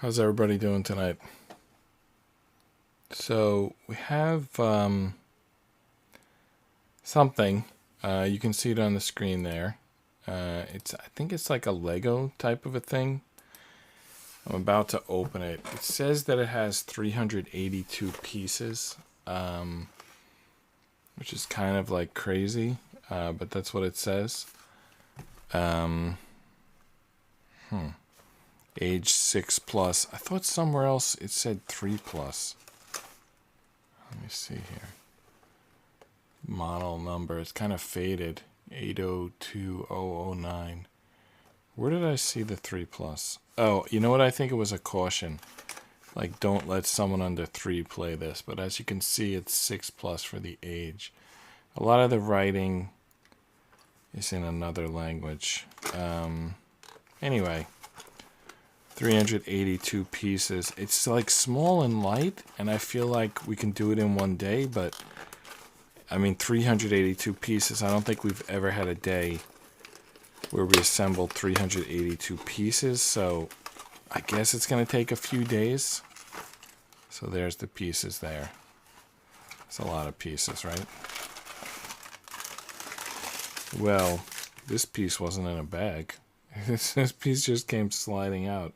How's everybody doing tonight? So we have something. You can see it on the screen there. I think it's like a Lego type of a thing. I'm about to open it. It says that it has 382 pieces, which is kind of like crazy, but that's what it says. Age 6+. I thought somewhere else it said 3+. Let me see here. Model number. It's kind of faded. 802009. Where did I see the 3+? Oh, you know what? I think it was a caution. Like, don't let someone under 3 play this. But as you can see, it's 6+ for the age. A lot of the writing is in another language. Anyway. 382 pieces. It's like small and light, and I feel like we can do it in one day, but I mean 382 pieces. I don't think we've ever had a day where we assembled 382 pieces, so I guess it's going to take a few days. So there's the pieces there. It's a lot of pieces, right? Well, this piece wasn't in a bag. This piece just came sliding out.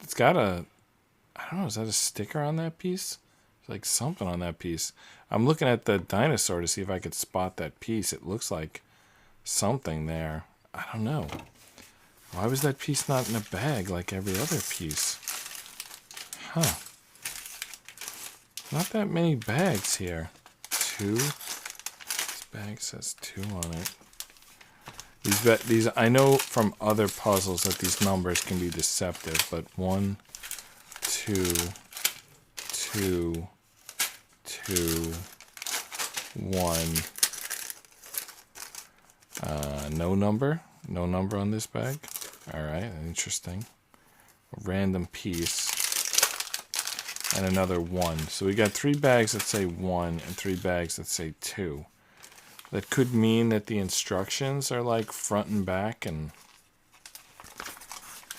It's got a, I don't know, is that a sticker on that piece? It's like something on that piece. I'm looking at the dinosaur to see if I could spot that piece. It looks like something there. I don't know. Why was that piece not in a bag like every other piece? Huh. Not that many bags here. 2. This bag says 2 on it. These I know from other puzzles that these numbers can be deceptive, but 1, 2, 2, 2, 1. No number on this bag. All right, interesting. A random piece and another 1. So we got 3 bags that say 1 and 3 bags that say 2. That could mean that the instructions are like front and back, and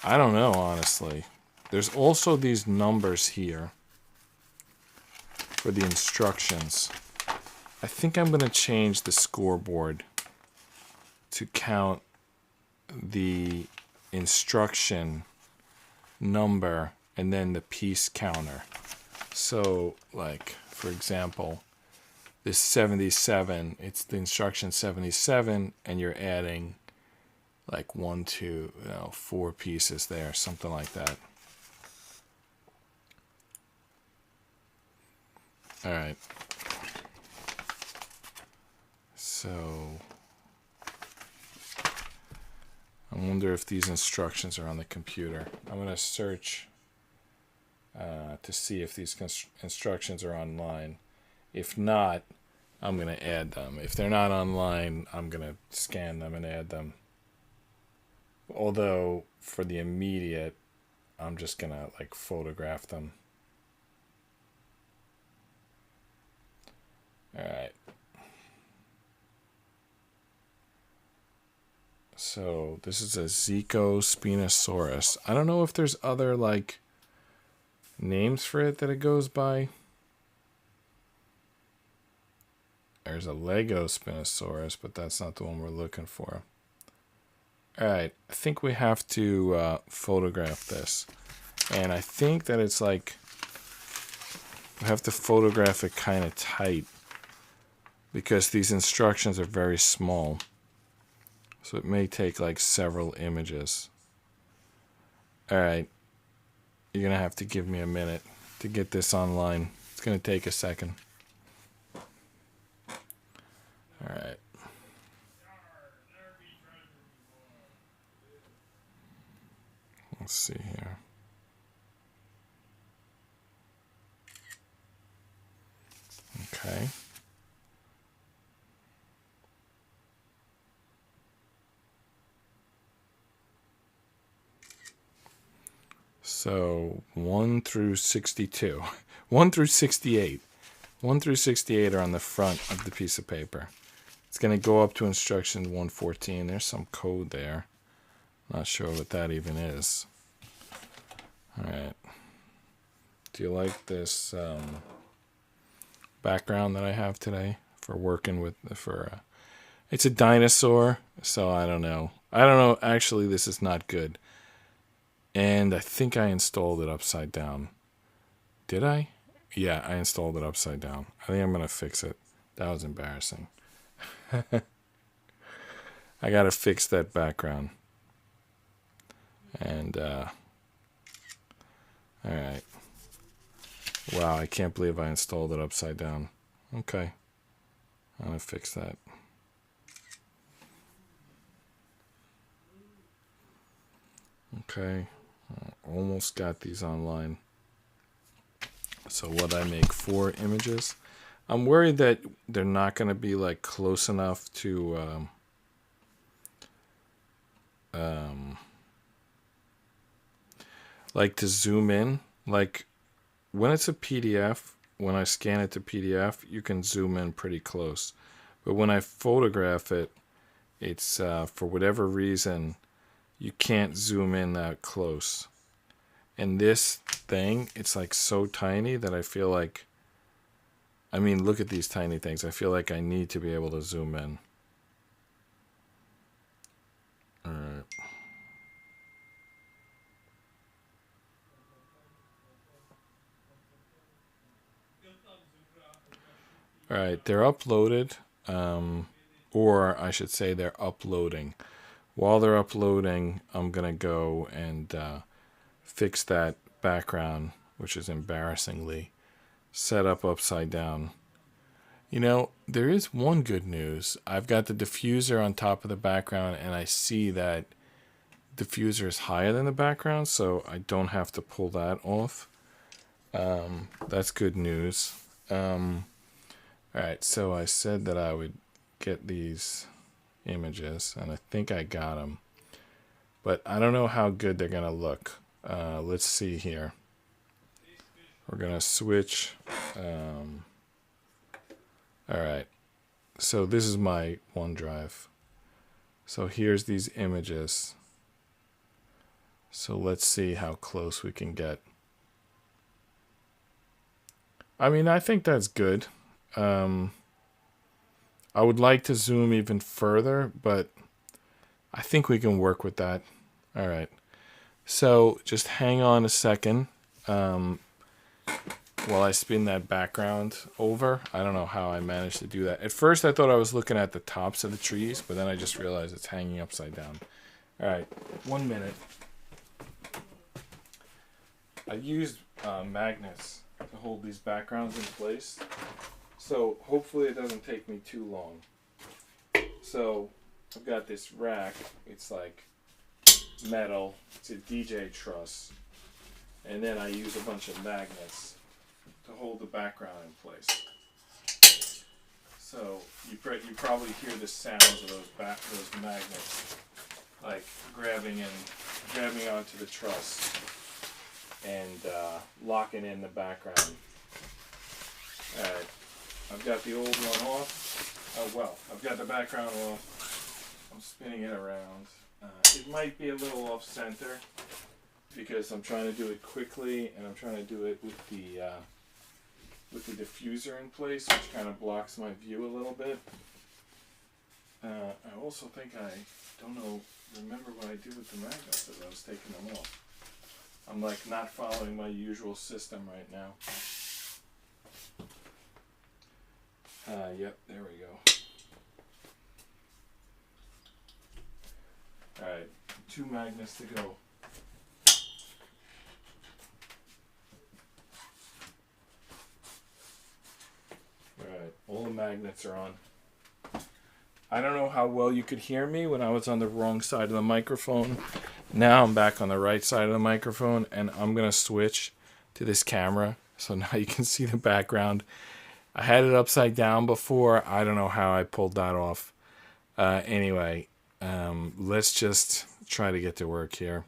I don't know, honestly. There's also these numbers here for the instructions. I think I'm going to change the scoreboard to count the instruction number and then the piece counter. So, like, for example, this 77, it's the instruction 77, and you're adding like 4 pieces there, something like that. All right. So I wonder if these instructions are on the computer. I'm going to search to see if these instructions are online. If not, I'm going to add them. If they're not online, I'm going to scan them and add them. Although, for the immediate, I'm just going to, like, photograph them. Alright. So, this is a Zeko Spinosaurus. I don't know if there's other, like, names for it that it goes by. There's a Lego Spinosaurus, but that's not the one we're looking for. Alright, I think we have to photograph this. And I think that it's like, we have to photograph it kind of tight, because these instructions are very small. So it may take like several images. Alright, you're going to have to give me a minute to get this online. It's going to take a second. Alright. Let's see here. Okay. So 1 through 62. 1 through 68. 1 through 68 are on the front of the piece of paper. It's going to go up to instruction 114. There's some code there. Not sure what that even is. All right. Do you like this background that I have today for working with it's a dinosaur, so I don't know. Actually, this is not good. And I think I installed it upside down. Did I? Yeah, I installed it upside down. I think I'm going to fix it. That was embarrassing. I got to fix that background. And, all right. Wow, I can't believe I installed it upside down. Okay. I'm going to fix that. Okay. Almost got these online. So what I make 4 images. I'm worried that they're not going to be like close enough to like to zoom in. Like when it's a PDF, when I scan it to PDF, you can zoom in pretty close. But when I photograph it, it's for whatever reason, you can't zoom in that close. And this thing, it's like so tiny that I feel like, I mean, look at these tiny things. I feel like I need to be able to zoom in. All right. All right, they're uploaded, or I should say they're uploading. While they're uploading, I'm going to go and fix that background, which is embarrassingly set up upside down. You know, there is one good news. I've got the diffuser on top of the background, and I see that diffuser is higher than the background, so I don't have to pull that off. That's good news. Alright, so I said that I would get these images, and I think I got them. But I don't know how good they're going to look. Let's see here. We're going to switch. Alright, so this is my OneDrive. So here's these images. So let's see how close we can get. I mean, I think that's good. I would like to zoom even further, but I think we can work with that. All right. So just hang on a second while I spin that background over. I don't know how I managed to do that. At first, I thought I was looking at the tops of the trees, but then I just realized it's hanging upside down. All right. 1 minute. I used magnets to hold these backgrounds in place. So hopefully it doesn't take me too long. So I've got this rack. It's like metal. It's a DJ truss. And then I use a bunch of magnets to hold the background in place. So you probably hear the sounds of those magnets, like grabbing onto the truss and locking in the background. All right. I've got the old one off. Oh, well, I've got the background off. I'm spinning it around. It might be a little off center because I'm trying to do it quickly and I'm trying to do it with the diffuser in place, which kind of blocks my view a little bit. I also think remember what I did with the magnets as I was taking them off. I'm like not following my usual system right now. Yep, there we go. Alright, 2 magnets to go. Alright, all the magnets are on. I don't know how well you could hear me when I was on the wrong side of the microphone. Now I'm back on the right side of the microphone, and I'm going to switch to this camera so now you can see the background. I had it upside down before. I don't know how I pulled that off. Anyway, let's just try to get to work here.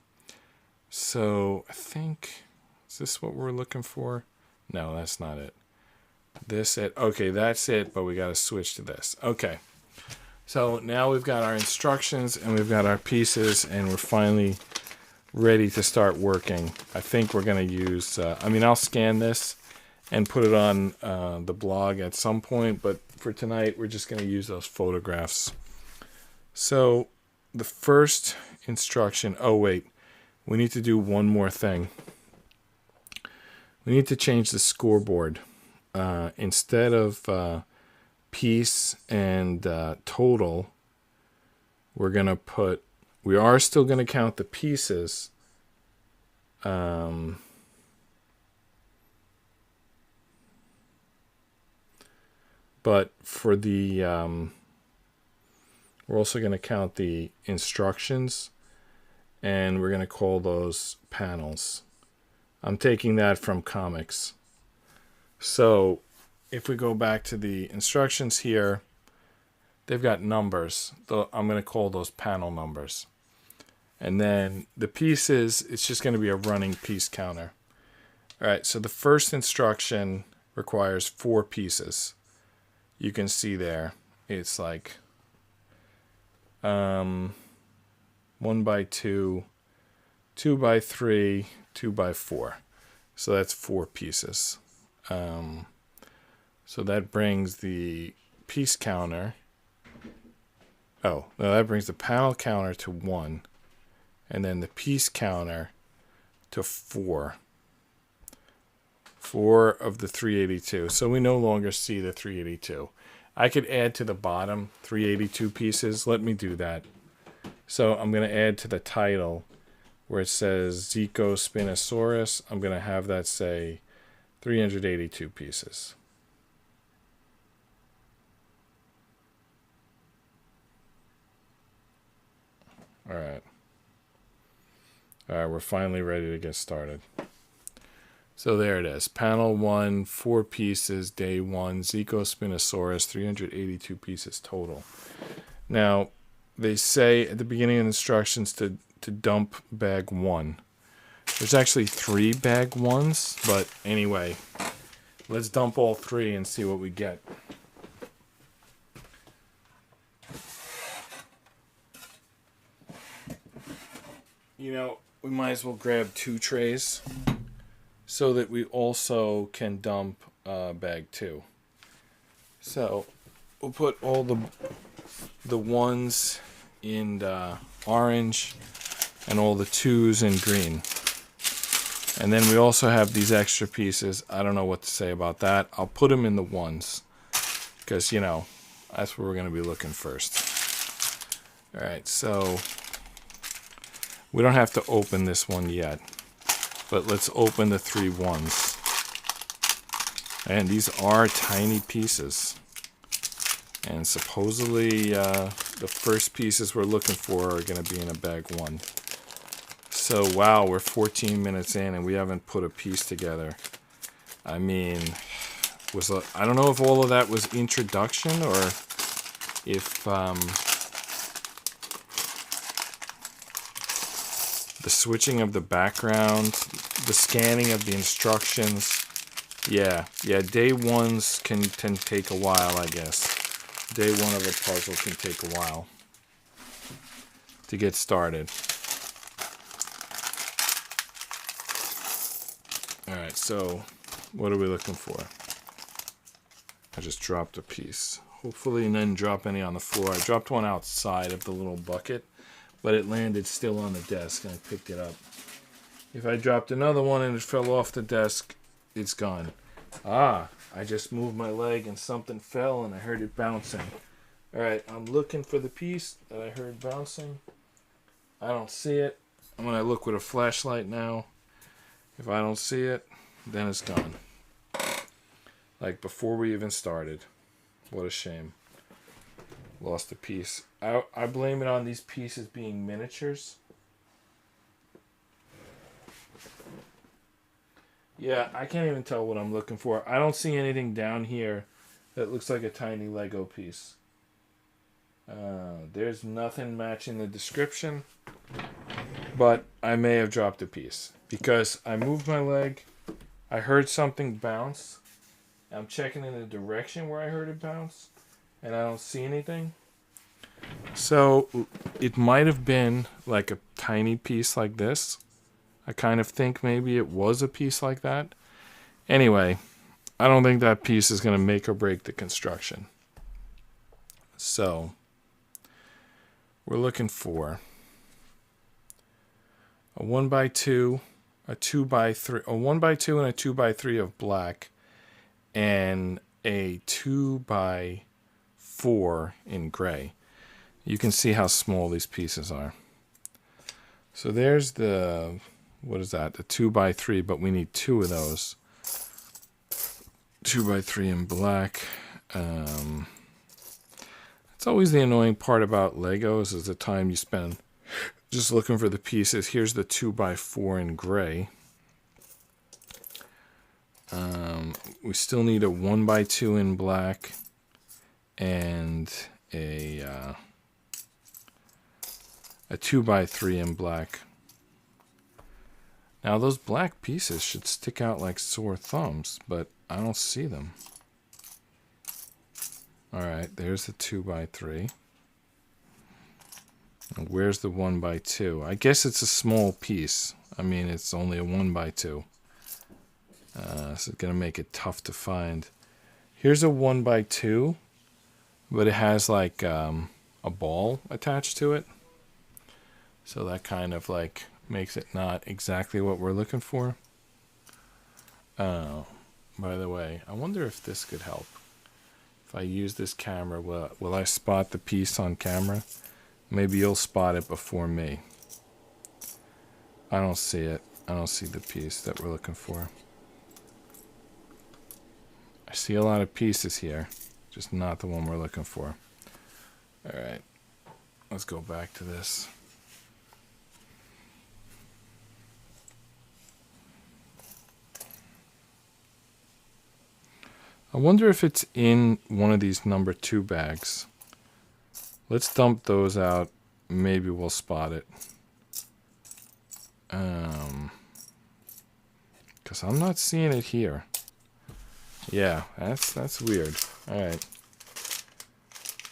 So I think, is this what we're looking for? No, that's not it. Okay, that's it, but we got to switch to this. Okay, So now we've got our instructions and we've got our pieces and we're finally ready to start working. I think we're going to use, I'll scan this and put it on the blog at some point, but for tonight we're just going to use those photographs. So the first instruction, oh wait, we need to do one more thing. We need to change the scoreboard. Instead of piece and total, we're going to put, we are still going to count the pieces. But for the, we're also going to count the instructions, and we're going to call those panels. I'm taking that from comics. So if we go back to the instructions here, they've got numbers. I'm going to call those panel numbers. And then the pieces, it's just going to be a running piece counter. All right, so the first instruction requires 4 pieces. You can see there, it's like 1 by 2, 2 by 3, 2 by 4. So that's 4 pieces. So that brings the piece counter. Oh, no, that brings the panel counter to 1. And then the piece counter to 4. 4 of the 382. So we no longer see the 382. I could add to the bottom 382 pieces. Let me do that. So I'm going to add to the title where it says Zeko Spinosaurus. I'm going to have that say 382 pieces. All right. All right, we're finally ready to get started. So there it is. Panel 1, 4 pieces, day 1, Zeko Spinosaurus, 382 pieces total. Now, they say at the beginning of the instructions to dump bag 1. There's actually 3 bag 1s, but anyway, let's dump all 3 and see what we get. You know, we might as well grab 2 trays so that we also can dump bag 2. So we'll put all the 1s in orange and all the 2s in green. And then we also have these extra pieces. I don't know what to say about that. I'll put them in the 1s because, you know, that's where we're going to be looking first. All right, so we don't have to open this one yet, but let's open the 3 1s. And these are tiny pieces. And supposedly the first pieces we're looking for are going to be in a bag 1. So wow, we're 14 minutes in and we haven't put a piece together. I mean, I don't know if all of that was introduction or if the switching of the background, the scanning of the instructions. Yeah, day 1s can take a while, I guess. Day 1 of a puzzle can take a while to get started. Alright, so what are we looking for? I just dropped a piece. Hopefully I didn't drop any on the floor. I dropped one outside of the little bucket, but it landed still on the desk and I picked it up. If I dropped another one and it fell off the desk, it's gone. Ah, I just moved my leg and something fell and I heard it bouncing. Alright, I'm looking for the piece that I heard bouncing. I don't see it. I'm going to look with a flashlight now. If I don't see it, then it's gone. Like before we even started. What a shame. Lost a piece. I blame it on these pieces being miniatures. Yeah, I can't even tell what I'm looking for. I don't see anything down here that looks like a tiny Lego piece. There's nothing matching the description. But I may have dropped a piece. Because I moved my leg. I heard something bounce. I'm checking in the direction where I heard it bounce. And I don't see anything. So it might have been like a tiny piece like this. I kind of think maybe it was a piece like that. Anyway, I don't think that piece is going to make or break the construction. So we're looking for a 1x2, a 2x3, a 1x2 and a 2x3 of black, and a 2x4 in gray. You can see how small these pieces are. So there's the, what is that? The 2x3, but we need two of those. 2x3 in black. It's always the annoying part about Legos is the time you spend just looking for the pieces. Here's the 2x4 in gray. We still need a 1x2 in black and a 2x3 in black. Now those black pieces should stick out like sore thumbs, but I don't see them. Alright, there's the 2x3. And where's the 1x2? I guess it's a small piece. I mean, it's only a 1x2. So it's going to make it tough to find. Here's a 1x2, but it has like a ball attached to it. So that kind of like makes it not exactly what we're looking for. By the way, I wonder if this could help. If I use this camera, will I spot the piece on camera? Maybe you'll spot it before me. I don't see it. I don't see the piece that we're looking for. I see a lot of pieces here, just not the one we're looking for. Alright, let's go back to this. I wonder if it's in one of these number 2 bags. Let's dump those out. Maybe we'll spot it. Because I'm not seeing it here. Yeah, that's weird. All right.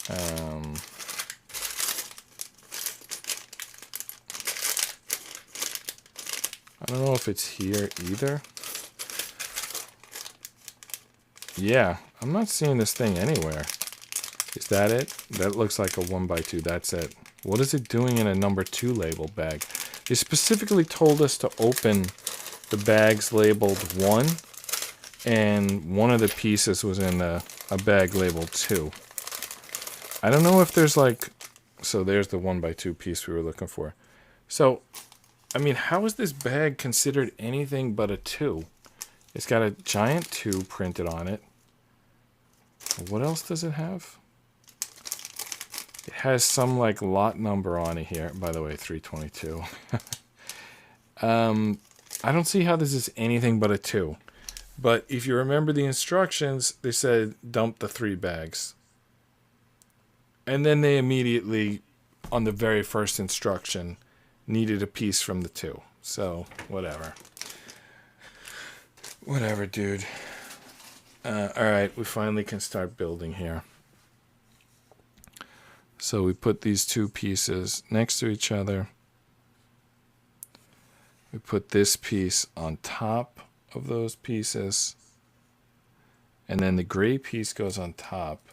I don't know if it's here either. Yeah, I'm not seeing this thing anywhere. Is that it? That looks like a 1x2. That's it. What is it doing in a number 2 label bag? They specifically told us to open the bags labeled 1, and one of the pieces was in a bag labeled 2. I don't know if there's like... So there's the 1x2 piece we were looking for. So, I mean, how is this bag considered anything but a 2? It's got a giant 2 printed on it. What else does it have? It has some like lot number on it here. By the way, 322. I don't see how this is anything but a 2. But if you remember the instructions, they said dump the 3 bags. And then they immediately, on the very first instruction, needed a piece from the 2. So, whatever. Whatever, dude. Alright, we finally can start building here. So we put these 2 pieces next to each other. We put this piece on top of those pieces. And then the gray piece goes on top.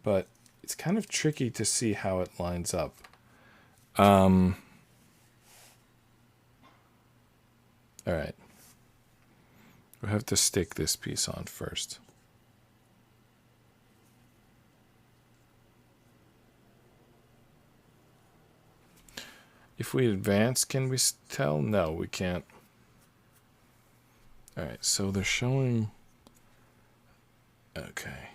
But it's kind of tricky to see how it lines up. Alright. We'll have to stick this piece on first. If we advance, can we tell? No, we can't. Alright, so they're showing... Okay.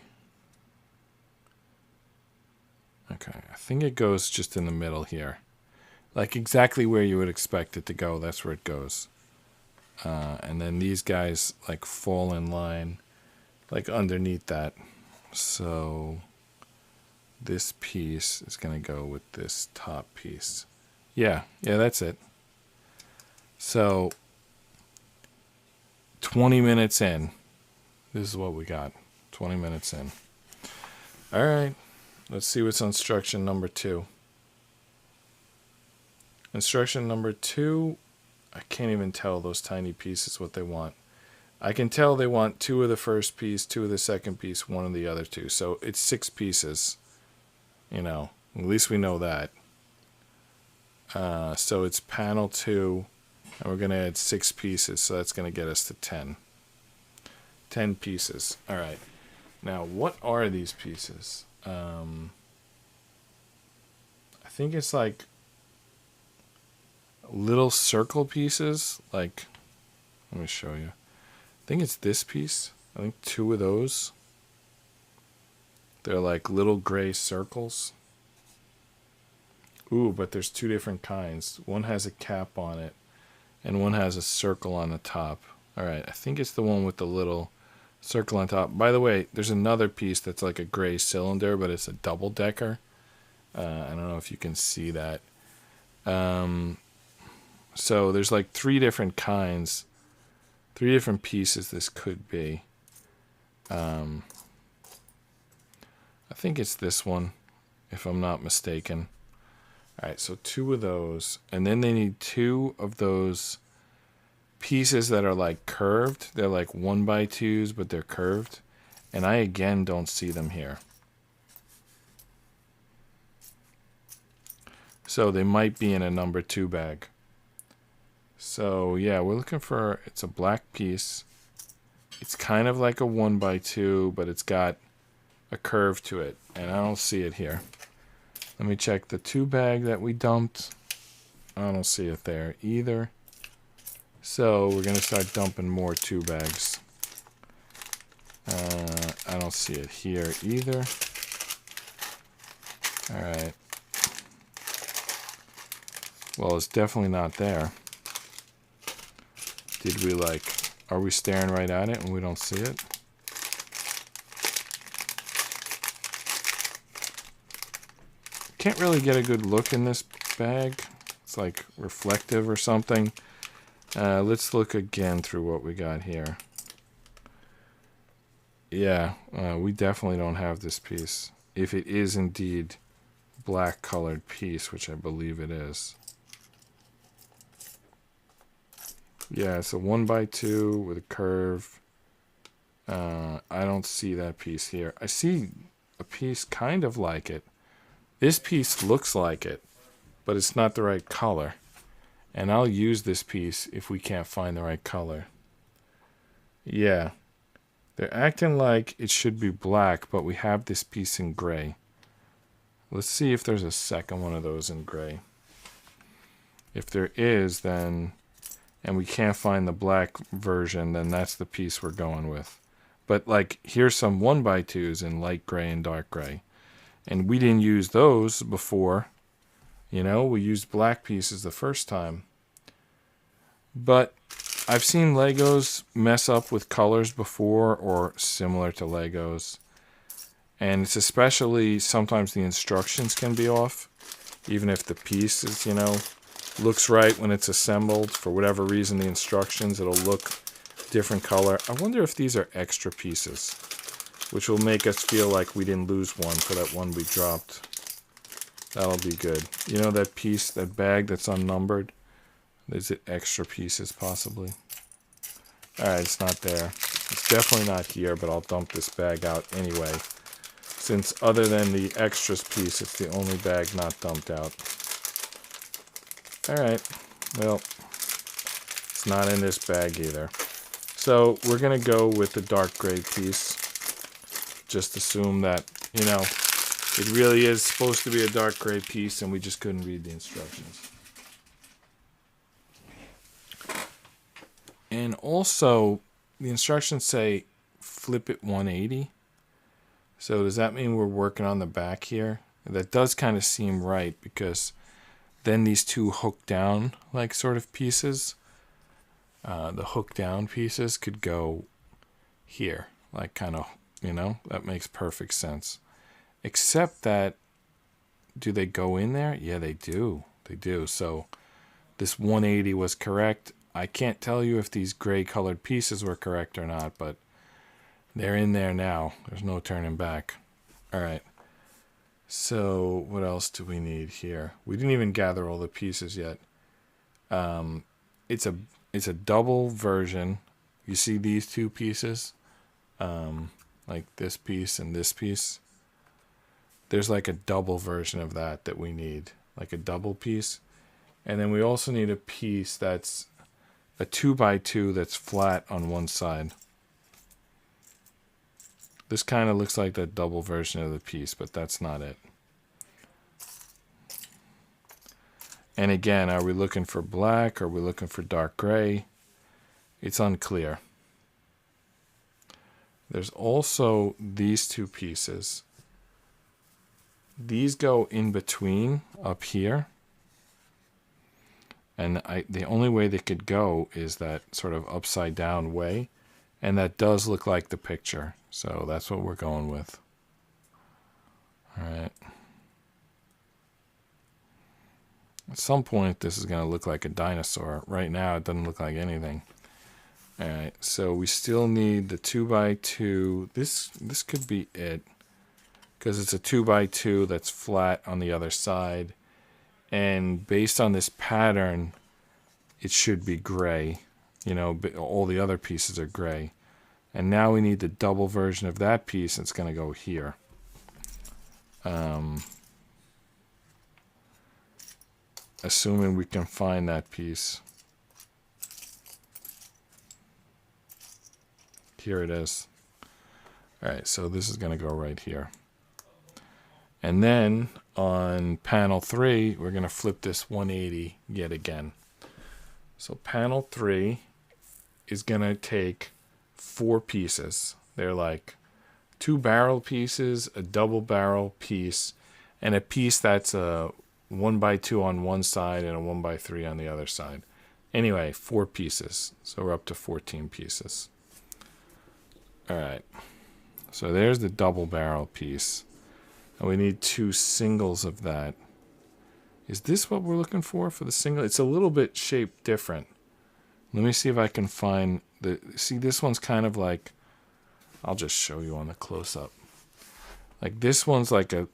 Okay, I think it goes just in the middle here. Like exactly where you would expect it to go, that's where it goes. And then these guys like fall in line like underneath that. So this piece is going to go with this top piece. Yeah, that's it. So 20 minutes in. This is what we got. 20 minutes in. All right. Let's see what's on instruction number 2. Instruction number 2, I can't even tell those tiny pieces what they want. I can tell they want 2 of the first piece, 2 of the second piece, 1 of the other 2. So it's 6 pieces. You know, at least we know that. So it's panel 2, and we're going to add 6 pieces, so that's going to get us to 10. 10 pieces. All right. Now, what are these pieces? I think it's like little circle pieces. Like, let me show you. I think it's this piece. I think 2 of those. They're like little gray circles. Ooh, but there's 2 different kinds. One has a cap on it, and one has a circle on the top. All right, I think it's the one with the little circle on top. By the way, there's another piece that's like a gray cylinder, but it's a double-decker. I don't know if you can see that. So there's like 3 different kinds, 3 different pieces this could be. I think it's this one, if I'm not mistaken. All right, so 2 of those, and then they need 2 of those pieces that are like curved. They're like 1x2s, but they're curved, and I again don't see them here. So they might be in a number 2 bag. So yeah, we're looking for, it's a black piece. It's kind of like a 1x2, but it's got a curve to it, and I don't see it here. Let me check the 2 bag that we dumped. I don't see it there either. So we're going to start dumping more 2 bags. I don't see it here either. All right. Well, it's definitely not there. Did we like, are we staring right at it and we don't see it? Can't really get a good look in this bag. It's like reflective or something. Let's look again through what we got here. Yeah, we definitely don't have this piece. If it is indeed black colored piece, which I believe it is. Yeah, it's a 1x2 with a curve. I don't see that piece here. I see a piece kind of like it. This piece looks like it, but it's not the right color. And I'll use this piece if we can't find the right color. Yeah. They're acting like it should be black, but we have this piece in gray. Let's see if there's a second one of those in gray. If there is, then, and we can't find the black version, then that's the piece we're going with. But like, here's some 1x2s in light gray and dark gray. And we didn't use those before. You know, we used black pieces the first time. But I've seen Legos mess up with colors before, or similar to Legos. And it's especially, sometimes the instructions can be off. Even if the piece is, you know, looks right when it's assembled. For whatever reason, the instructions, it'll look different color. I wonder if these are extra pieces, which will make us feel like we didn't lose one for that one we dropped. That'll be good. You know that piece, that bag that's unnumbered? Is it extra pieces, possibly? Alright, it's not there. It's definitely not here, but I'll dump this bag out anyway. Since other than the extras piece, it's the only bag not dumped out. Alright, well, it's not in this bag either. So we're going to go with the dark gray piece. Just assume that, you know, it really is supposed to be a dark gray piece and we just couldn't read the instructions. And also, the instructions say flip it 180. So does that mean we're working on the back here? That does kind of seem right, because then these 2 hook down like sort of pieces, the hook down pieces could go here, like kind of, you know, that makes perfect sense. Except that, do they go in there? Yeah, they do. They do. So this 180 was correct. I can't tell you if these gray colored pieces were correct or not, but they're in there now. There's no turning back. All right. So what else do we need here? We didn't even gather all the pieces yet. It's a double version. You see these two pieces, like this piece and this piece. There's like a double version of that we need, like a double piece. And then we also need a piece that's a 2x2 that's flat on one side. This kind of looks like that double version of the piece, but that's not it. And again, are we looking for black? Or are we looking for dark gray? It's unclear. There's also these two pieces. These go in between up here. And the only way they could go is that sort of upside down way. And that does look like the picture. So that's what we're going with. All right. At some point, this is going to look like a dinosaur. Right now, it doesn't look like anything. All right. So we still need the 2x2. This could be it. Because it's a 2x2 that's flat on the other side. And based on this pattern, it should be gray. You know, all the other pieces are gray. And now we need the double version of that piece. It's going to go here. Assuming we can find that piece. Here it is. All right, so this is going to go right here. And then on panel 3, we're going to flip this 180 yet again. So panel 3 is going to take 4 pieces. They're like 2 barrel pieces, a double barrel piece, and a piece that's a 1x2 on one side and a 1x3 on the other side. Anyway, 4 pieces. So we're up to 14 pieces. All right. So there's the double barrel piece. And we need 2 singles of that. Is this what we're looking for the single? It's a little bit shaped different. Let me see if I can find the... See, this one's kind of like... I'll just show you on the close-up. Like, this one's like a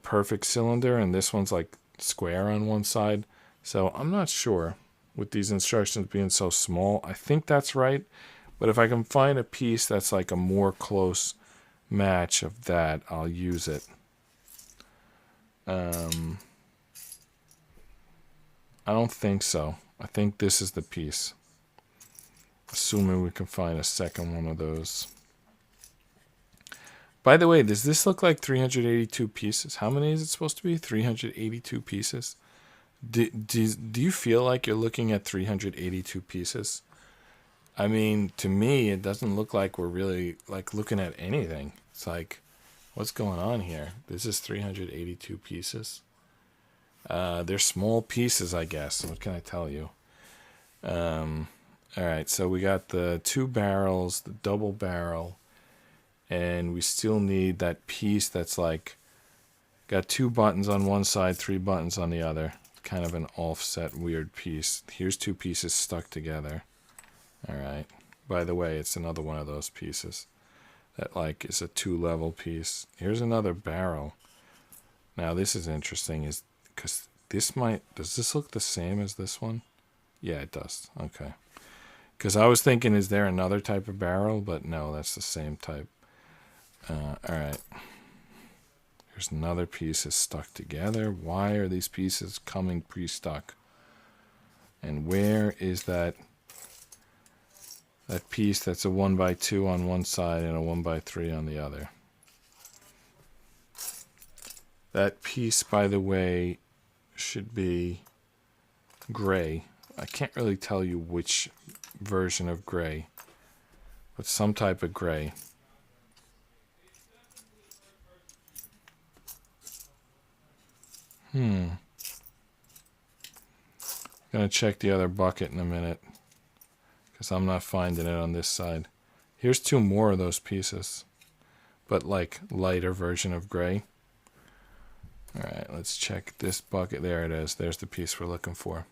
perfect cylinder, and this one's like square on one side. So I'm not sure with these instructions being so small. I think that's right. But if I can find a piece that's like a more close match of that, I'll use it. I don't think so. I think this is the piece. Assuming we can find a second one of those. By the way, does this look like 382 pieces? How many is it supposed to be? 382 pieces? Do you feel like you're looking at 382 pieces? I mean, to me, it doesn't look like we're really like looking at anything. It's like, what's going on here? This is 382 pieces. They're small pieces, I guess. What can I tell you? All right, so we got the 2 barrels, the double barrel, and we still need that piece that's like got 2 buttons on one side, 3 buttons on the other. Kind of an offset weird piece. Here's 2 pieces stuck together. All right. By the way, it's another one of those pieces that like is a 2-level piece. Here's another barrel. Now this is interesting, is because this might, does this look the same as this one? Yeah, it does. Okay. Because I was thinking, is there another type of barrel? But no, that's the same type. All right. Here's another piece is stuck together. Why are these pieces coming pre-stuck? And where is that piece that's a 1x2 on one side and a 1x3 on the other? That piece, by the way, should be gray. I can't really tell you which version of gray, but some type of gray. Gonna check the other bucket in a minute, because I'm not finding it on this side. Here's 2 more of those pieces, but like lighter version of gray. All right, let's check this bucket. There it is. There's the piece we're looking for.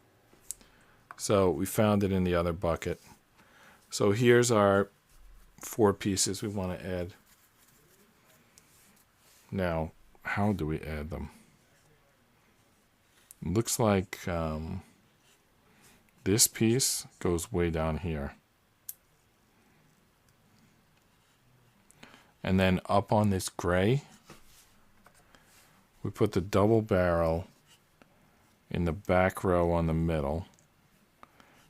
So we found it in the other bucket. So here's our 4 pieces we want to add. Now, how do we add them? It looks like this piece goes way down here. And then up on this gray, we put the double barrel in the back row on the middle.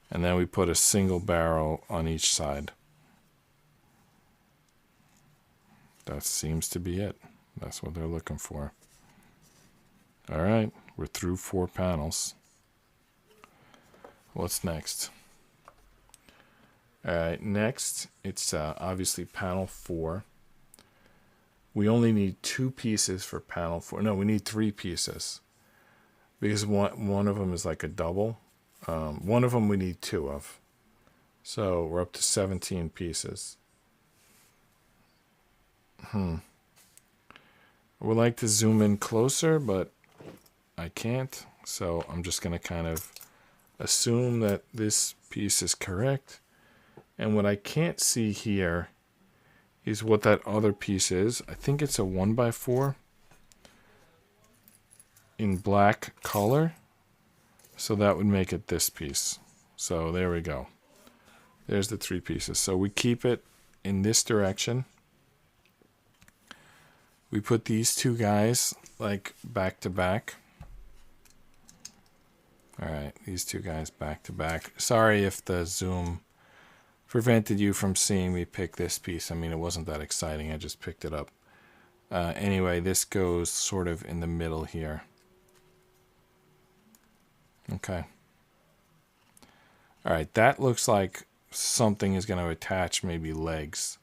And then we put a single barrel on each side. That seems to be it. That's what they're looking for. All right, we're through 4 panels. What's next? All right, next, it's obviously panel 4. We only need 2 pieces for panel 4. No, we need 3 pieces. Because one of them is like a double. One of them we need 2 of. So we're up to 17 pieces. I would like to zoom in closer, but I can't. So I'm just going to kind of assume that this piece is correct. And what I can't see here is what that other piece is. I think it's a 1x4 in black color. So that would make it this piece. So there we go. There's the 3 pieces. So we keep it in this direction. We put these 2 guys like back to back. All right, these 2 guys back to back. Sorry if the zoom prevented you from seeing me pick this piece. I mean, it wasn't that exciting. I just picked it up. Anyway, this goes sort of in the middle here. Okay. All right, that looks like something is going to attach maybe legs.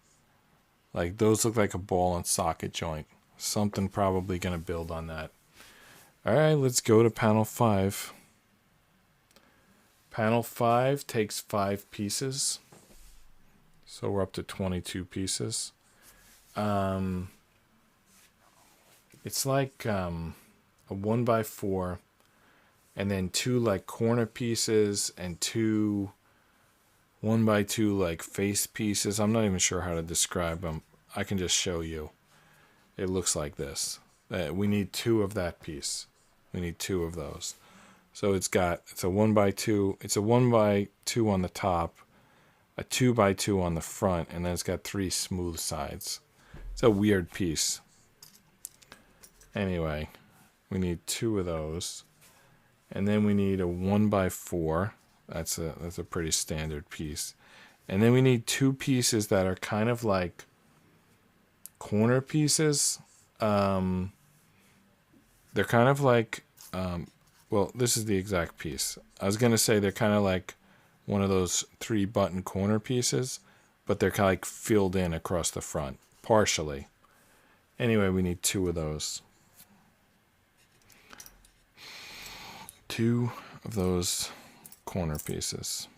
Like those look like a ball and socket joint. Something probably going to build on that. All right, let's go to panel 5. Panel 5 takes 5 pieces. So we're up to 22 pieces. It's like a 1x4 and then 2 like corner pieces and 2 1x2 like face pieces. I'm not even sure how to describe them. I can just show you. It looks like this. We need 2 of that piece. We need 2 of those. So it's a 1x2. It's a 1x2 on the top, a 2x2 on the front, and then it's got 3 smooth sides. It's a weird piece. Anyway, we need 2 of those. And then we need a 1x4. That's a pretty standard piece. And then we need 2 pieces that are kind of like corner pieces. They're kind of like, well, this is the exact piece. I was going to say they're kind of like one of those 3-button corner pieces, but they're kind of like filled in across the front, partially. Anyway, we need 2 of those. 2 of those corner pieces.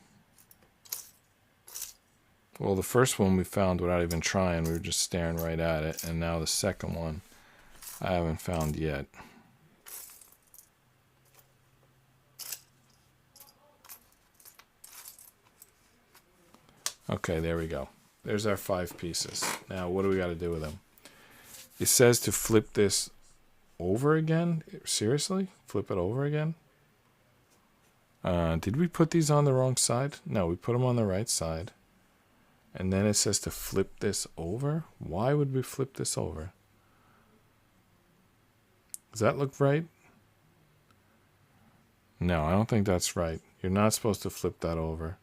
Well, the first one we found without even trying. We were just staring right at it. And now the second one I haven't found yet. Okay, there we go. There's our 5 pieces. Now, what do we got to do with them? It says to flip this over again. Seriously? Flip it over again? Did we put these on the wrong side? No, we put them on the right side. And then it says to flip this over. Why would we flip this over? Does that look right? No, I don't think that's right. You're not supposed to flip that over.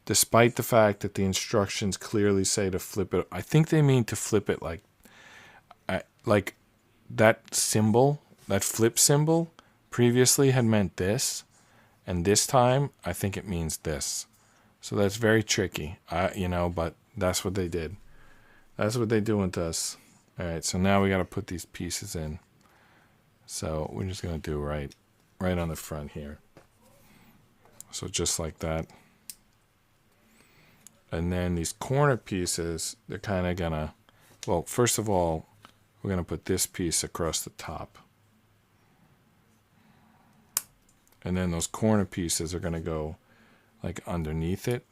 Despite the fact that the instructions clearly say to flip it. I think they mean to flip it like that symbol, that flip symbol, previously had meant this. And this time, I think it means this. So that's very tricky, but that's what they did. That's what they're doing to us. All right, so now we got to put these pieces in. So we're just going to do right on the front here. So just like that. And then these corner pieces, they're kind of going to, well, first of all, we're going to put this piece across the top. And then those corner pieces are going to go like underneath it.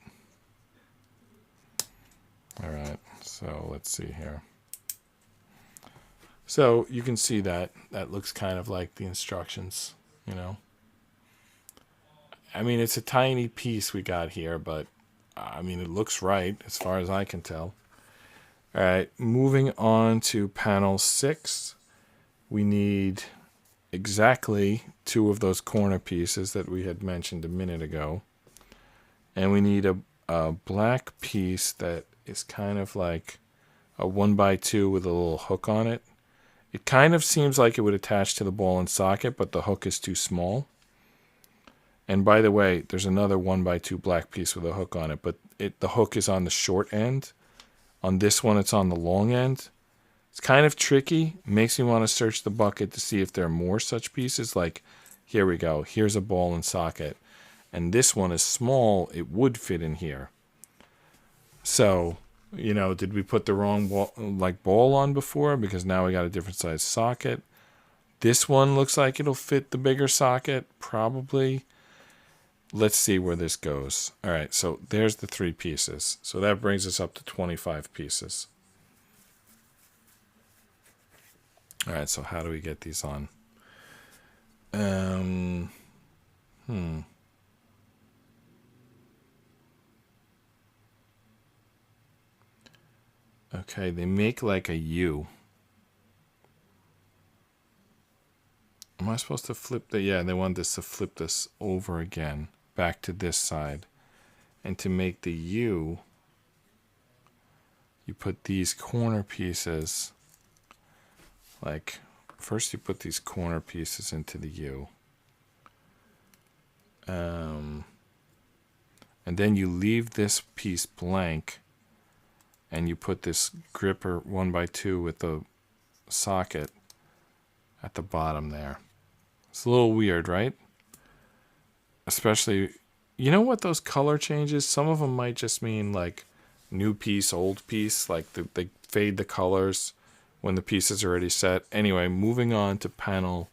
All right, so let's see here. So you can see that looks kind of like the instructions, you know. I mean, it's a tiny piece we got here, but I mean, it looks right as far as I can tell. All right, moving on to panel 6. We need exactly 2 of those corner pieces that we had mentioned a minute ago. And we need a black piece that is kind of like a 1x2 with a little hook on it. It kind of seems like it would attach to the ball and socket, but the hook is too small. And by the way, there's another 1x2 black piece with a hook on it, but the hook is on the short end. On this one, it's on the long end. It's kind of tricky. Makes me want to search the bucket to see if there are more such pieces. Like, here we go. Here's a ball and socket. And this one is small. It would fit in here. So, you know, did we put the wrong ball on before? Because now we got a different size socket. This one looks like it'll fit the bigger socket. Probably. Let's see where this goes. All right, so there's the 3 pieces. So that brings us up to 25 pieces. All right, so how do we get these on? Okay, they make like a U. Am I supposed to flip the... Yeah, they want us to flip this over again, back to this side. And to make the U, you put these corner pieces... Like, first you put these corner pieces into the U. And then you leave this piece blank. And you put this gripper 1x2 with the socket at the bottom there. It's a little weird, right? Especially, you know what those color changes? Some of them might just mean like new piece, old piece. Like they fade the colors when the piece is already set. Anyway, moving on to panel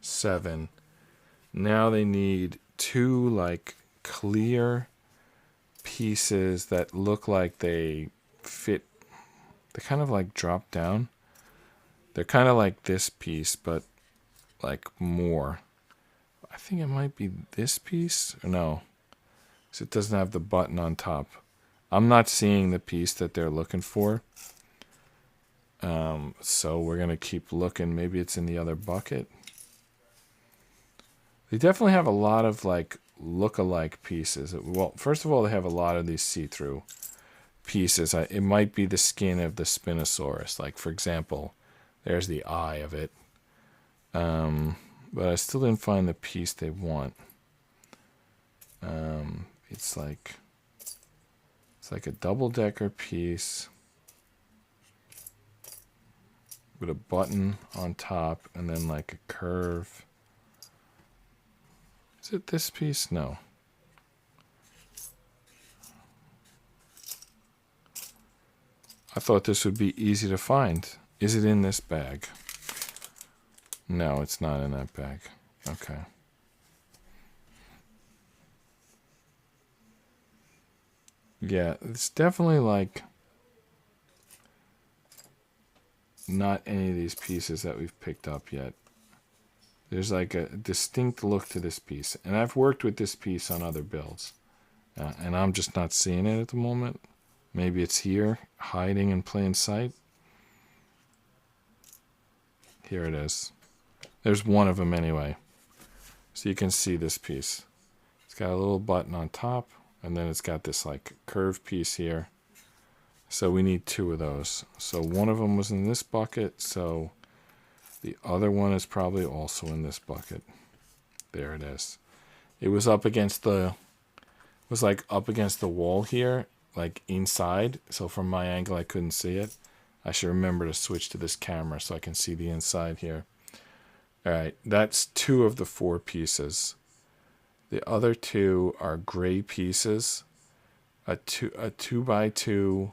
7. Now they need 2 like clear pieces that look like they fit. They kind of like drop down. They're kind of like this piece, but like more. I think it might be this piece. Or no, because it doesn't have the button on top. I'm not seeing the piece that they're looking for. So we're going to keep looking. Maybe it's in the other bucket. They definitely have a lot of like look-alike pieces. Well, first of all, they have a lot of these see-through pieces. It might be the skin of the Spinosaurus. Like, for example, there's the eye of it. But I still didn't find the piece they want. It's like a double-decker piece with a button on top and then like a curve. Is it this piece? No. I thought this would be easy to find. Is it in this bag? No, it's not in that bag. Okay. Yeah, it's definitely like not any of these pieces that we've picked up yet. There's like a distinct look to this piece. And I've worked with this piece on other builds. And I'm just not seeing it at the moment. Maybe it's here, hiding in plain sight. Here it is. There's one of them anyway. So you can see this piece. It's got a little button on top. And then it's got this like curved piece here. So we need 2 of those. So one of them was in this bucket. So the other one is probably also in this bucket. There it is. It was up against the... was like up against the wall here. Like inside. So from my angle I couldn't see it. I should remember to switch to this camera so I can see the inside here. Alright, that's 2 of the 4 pieces. The other 2 are gray pieces. A 2x2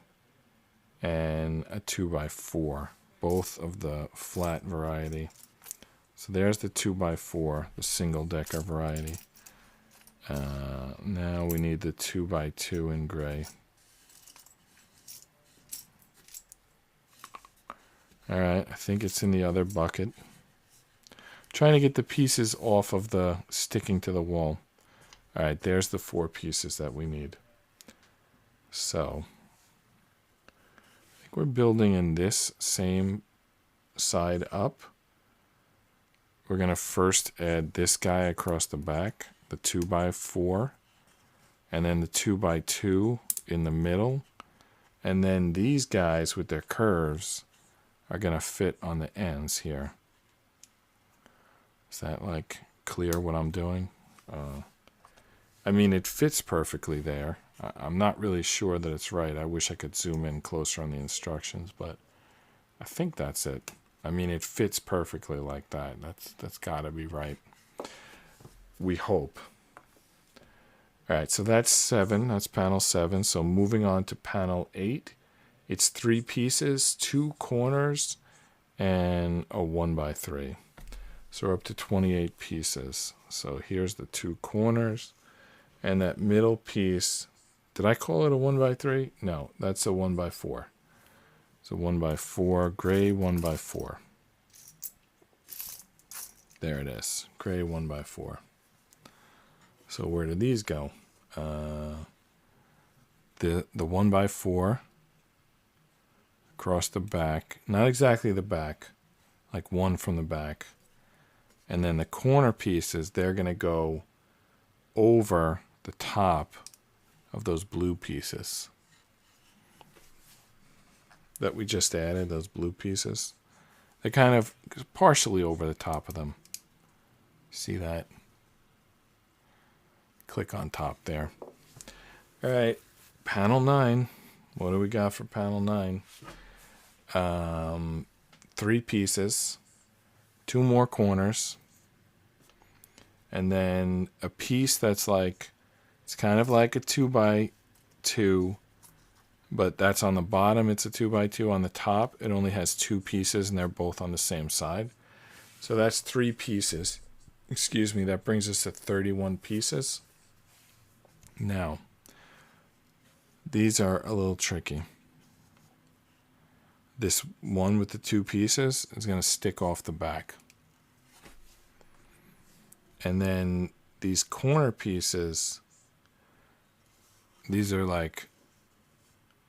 and a 2x4. Both of the flat variety. So there's the 2x4, the single decker variety. Now we need the 2x2 in gray. All right, I think it's in the other bucket. Trying to get the pieces off of the sticking to the wall. All right, there's the 4 pieces that we need. So, I think we're building in this same side up. We're going to first add this guy across the back, the 2x4, and then the 2x2 in the middle. And then these guys with their curves are going to fit on the ends here. Is that like clear what I'm doing? I mean, it fits perfectly there. I'm not really sure that it's right. I wish I could zoom in closer on the instructions, but I think that's it. I mean, it fits perfectly like that. That's got to be right. We hope. All right, so that's 7. That's panel 7. So moving on to panel 8. It's 3 pieces, 2 corners, and a 1x3. So we're up to 28 pieces. So here's the 2 corners. And that middle piece, did I call it a 1x3? No, that's a 1x4. It's a 1x4, gray 1x4. There it is, gray 1x4. So where did these go? The 1x4 across the back, not exactly the back, like one from the back. And then the corner pieces, they're going to go over the top of those blue pieces that we just added, those blue pieces. They're kind of partially over the top of them. See that? Click on top there. All right, panel 9. What do we got for panel 9? 3 pieces, 2 more corners, and then a piece that's like, it's kind of like a 2x2, but that's on the bottom. It's a 2x2. On the top, it only has 2 pieces, and they're both on the same side. So that's 3 pieces. Excuse me, that brings us to 31 pieces. Now, these are a little tricky. This one with the 2 pieces is going to stick off the back. And then these corner pieces, these are like,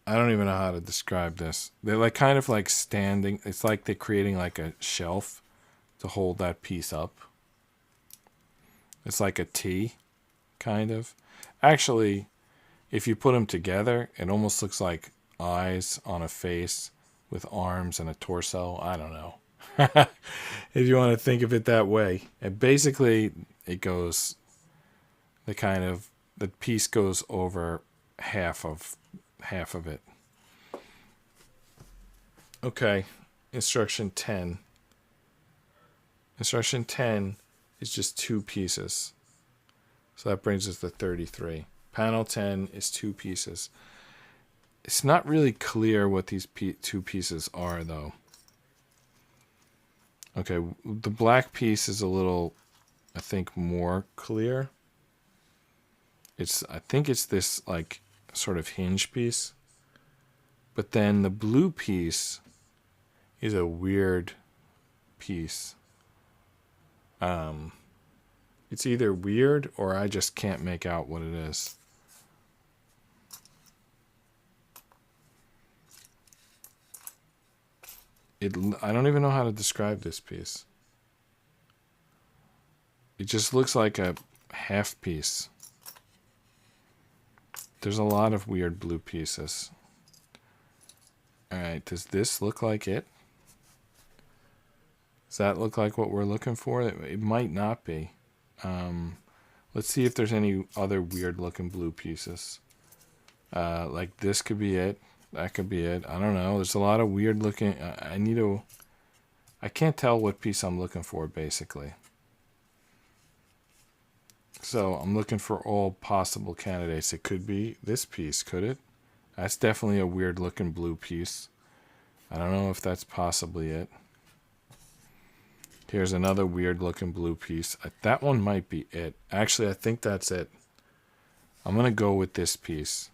I don't even know how to describe this. They're like kind of like standing. It's like they're creating like a shelf to hold that piece up. It's like a T, kind of. Actually, if you put them together, it almost looks like eyes on a face with arms and a torso. I don't know. If you want to think of it that way. And basically, it goes, the piece goes over half of it. Okay, instruction 10. Instruction 10 is just 2 pieces. So that brings us to 33. Panel 10 is 2 pieces. It's not really clear what these 2 pieces are, though. Okay, the black piece is a little, I think, more clear. I think it's this, like, sort of hinge piece. But then the blue piece is a weird piece. It's either weird or I just can't make out what it is. I don't even know how to describe this piece. It just looks like a half piece. There's a lot of weird blue pieces. Alright, does this look like it? Does that look like what we're looking for? It might not be. Let's see if there's any other weird looking blue pieces. Like this could be it. That could be it. I don't know. There's a lot of weird looking. I can't tell what piece I'm looking for, basically. So I'm looking for all possible candidates. It could be this piece, could it? That's definitely a weird looking blue piece. I don't know if that's possibly it. Here's another weird looking blue piece. That one might be it. Actually, I think that's it. I'm going to go with this piece.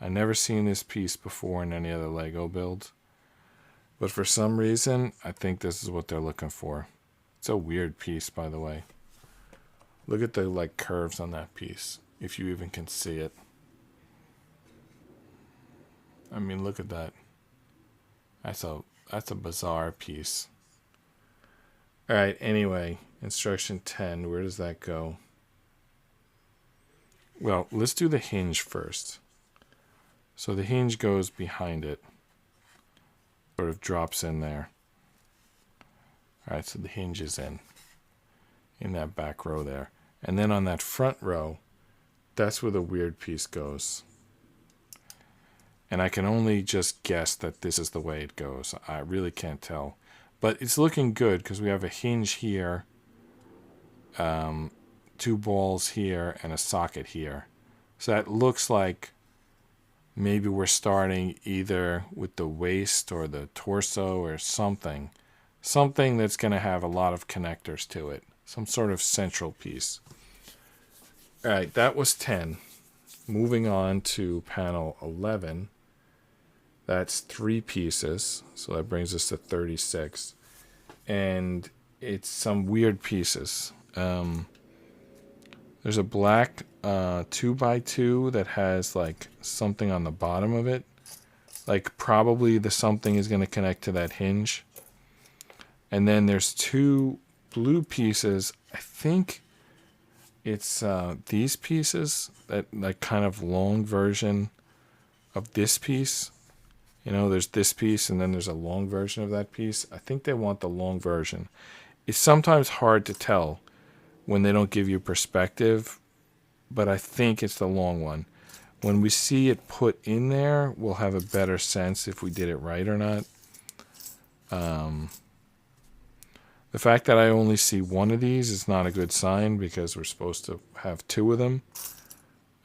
I've never seen this piece before in any other Lego build. But for some reason, I think this is what they're looking for. It's a weird piece, by the way. Look at the like curves on that piece, if you even can see it. I mean, look at that. That's a bizarre piece. All right, anyway, instruction 10, where does that go? Well, let's do the hinge first. So the hinge goes behind it. Sort of drops in there. All right, so the hinge is in that back row there. And then on that front row, that's where the weird piece goes. And I can only just guess that this is the way it goes. I really can't tell. But it's looking good because we have a hinge here, 2 balls here, and a socket here. So that looks like maybe we're starting either with the waist or the torso or something. Something that's going to have a lot of connectors to it. Some sort of central piece. All right, that was 10. Moving on to panel 11. That's 3 pieces. So that brings us to 36. And it's some weird pieces. There's a black 2x2 that has like something on the bottom of it. Like probably the something is going to connect to that hinge. And then there's 2 blue pieces. I think it's these pieces, that like kind of long version of this piece. You know, there's this piece and then there's a long version of that piece. I think they want the long version. It's sometimes hard to tell when they don't give you perspective, but I think it's the long one. When we see it put in there, we'll have a better sense if we did it right or not. The fact that I only see 1 of these is not a good sign because we're supposed to have 2 of them.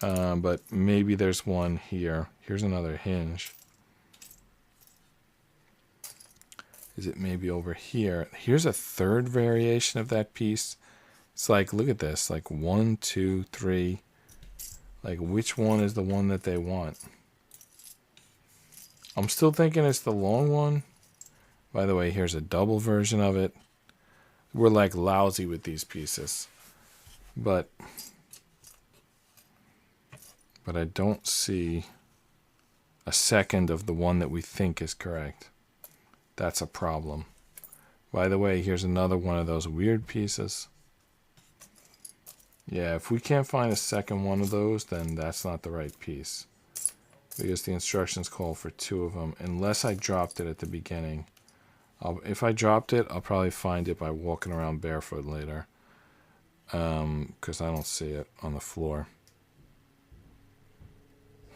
But maybe there's one here. Here's another hinge. Is it maybe over here? Here's a 3rd variation of that piece. It's like, look at this, like 1, 2, 3. Like, which one is the one that they want? I'm still thinking it's the long one. By the way, here's a double version of it. We're like lousy with these pieces. But I don't see a second of the one that we think is correct. That's a problem. By the way, here's another one of those weird pieces. Yeah, if we can't find a second one of those, then that's not the right piece. Because the instructions call for 2 of them, unless I dropped it at the beginning. If I dropped it, I'll probably find it by walking around barefoot later. Because I don't see it on the floor.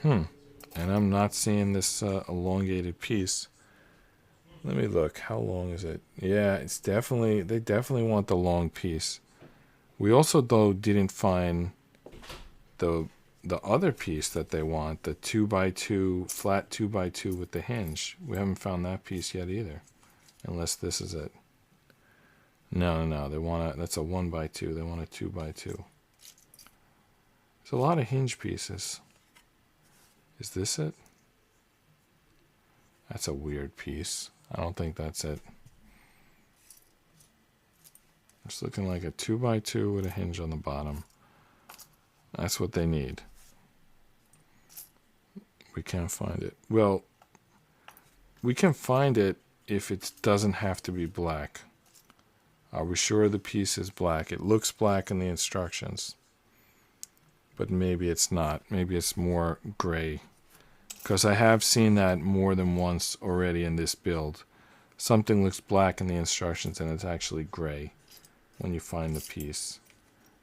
And I'm not seeing this elongated piece. Let me look. How long is it? Yeah, it's definitely, they definitely want the long piece. We also, though, didn't find the other piece that they want, the 2x2, flat 2x2 with the hinge. We haven't found that piece yet either, unless this is it. No, they want that's a 1x2. They want a 2x2. There's a lot of hinge pieces. Is this it? That's a weird piece. I don't think that's it. It's looking like a 2x2 with a hinge on the bottom. That's what they need. We can't find it. Well, we can find it if it doesn't have to be black. Are we sure the piece is black? It looks black in the instructions. But maybe it's not. Maybe it's more gray. Because I have seen that more than once already in this build. Something looks black in the instructions and it's actually gray when you find the piece.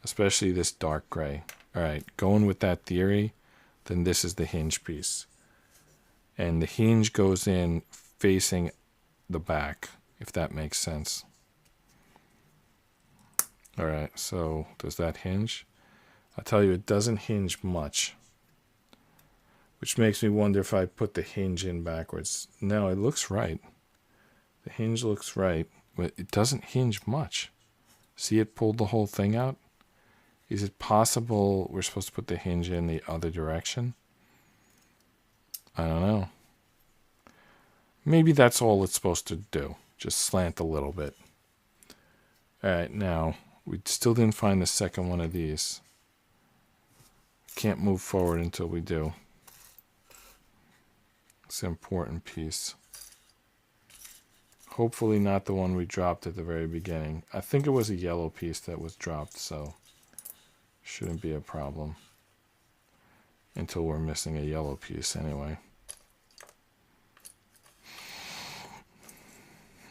Especially this dark gray. Alright, going with that theory, then this is the hinge piece. And the hinge goes in facing the back, if that makes sense. Alright, so does that hinge? I'll tell you, it doesn't hinge much. Which makes me wonder if I put the hinge in backwards. No, it looks right. The hinge looks right, but it doesn't hinge much. See, it pulled the whole thing out? Is it possible we're supposed to put the hinge in the other direction? I don't know. Maybe that's all it's supposed to do. Just slant a little bit. All right, now, we still didn't find the second one of these. Can't move forward until we do. It's an important piece. Hopefully not the one we dropped at the very beginning. I think it was a yellow piece that was dropped, so shouldn't be a problem. Until we're missing a yellow piece anyway.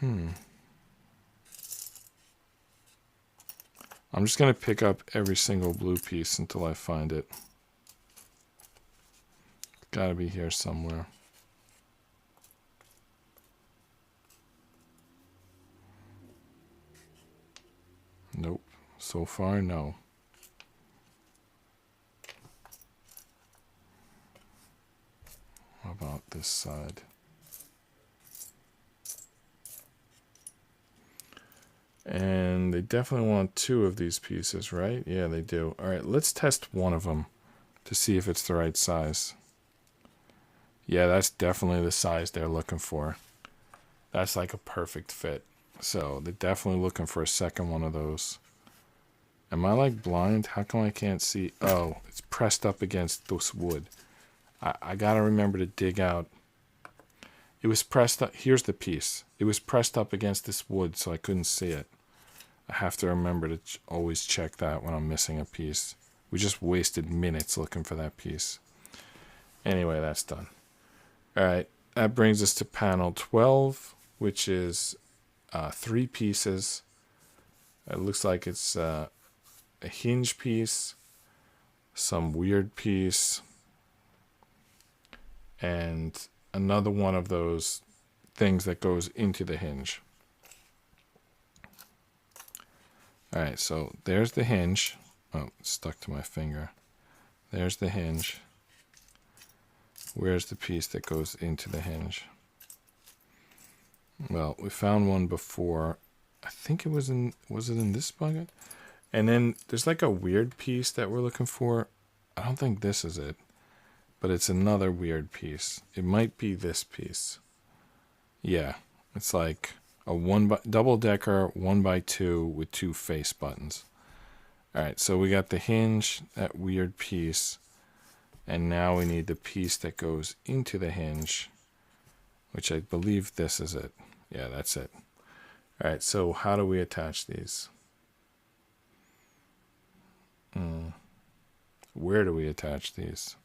I'm just going to pick up every single blue piece until I find it. It's got to be here somewhere. Nope. So far, no. How about this side? And they definitely want 2 of these pieces, right? Yeah, they do. All right, let's test one of them to see if it's the right size. Yeah, that's definitely the size they're looking for. That's like a perfect fit. So they're definitely looking for a second one of those. Am I like blind? How come I can't see? Oh, it's pressed up against this wood. I gotta remember to dig out. It was pressed up. Here's the piece. It was pressed up against this wood, so I couldn't see it. I have to remember to always check that when I'm missing a piece. We just wasted minutes looking for that piece. Anyway, that's done. All right, that brings us to panel 12, which is 3 pieces. It looks like it's a hinge piece, some weird piece, and another one of those things that goes into the hinge. All right, so there's the hinge. Oh, it's stuck to my finger. There's the hinge. Where's the piece that goes into the hinge? Well, we found one before. I think it was it in this bucket? And then there's like a weird piece that we're looking for. I don't think this is it, but it's another weird piece. It might be this piece. Yeah, it's like a double-decker 1x2 with 2 face buttons. All right, so we got the hinge, that weird piece, and now we need the piece that goes into the hinge, which I believe this is it. Yeah, that's it. All right, so how do we attach these? Where do we attach these?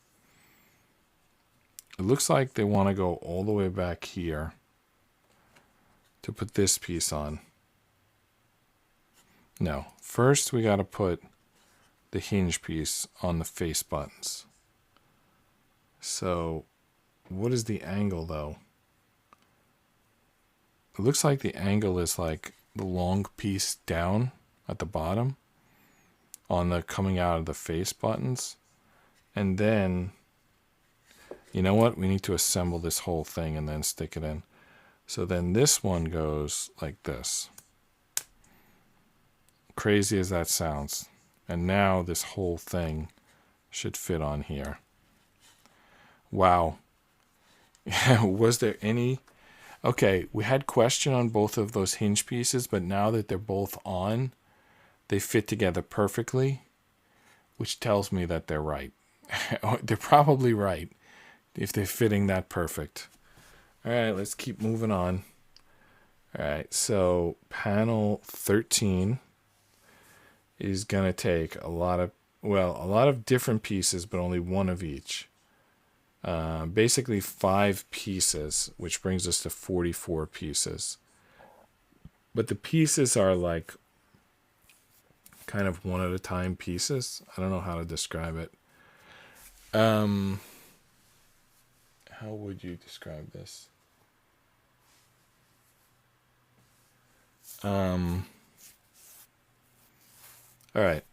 It looks like they want to go all the way back here to put this piece on. No, first we got to put the hinge piece on the face buttons. So what is the angle though? It looks like the angle is like the long piece down at the bottom on the coming out of the face buttons. And then, you know what? We need to assemble this whole thing and then stick it in. So then this one goes like this. Crazy as that sounds. And now this whole thing should fit on here. Wow. Was there any... Okay, we had question on both of those hinge pieces, but now that they're both on, they fit together perfectly, which tells me that they're right. They're probably right if they're fitting that perfect. All right, let's keep moving on. All right, so panel 13 is going to take a lot of different pieces, but only one of each. Basically 5 pieces, which brings us to 44 pieces. But the pieces are like kind of one at a time pieces. I don't know how to describe it. How would you describe this? All right.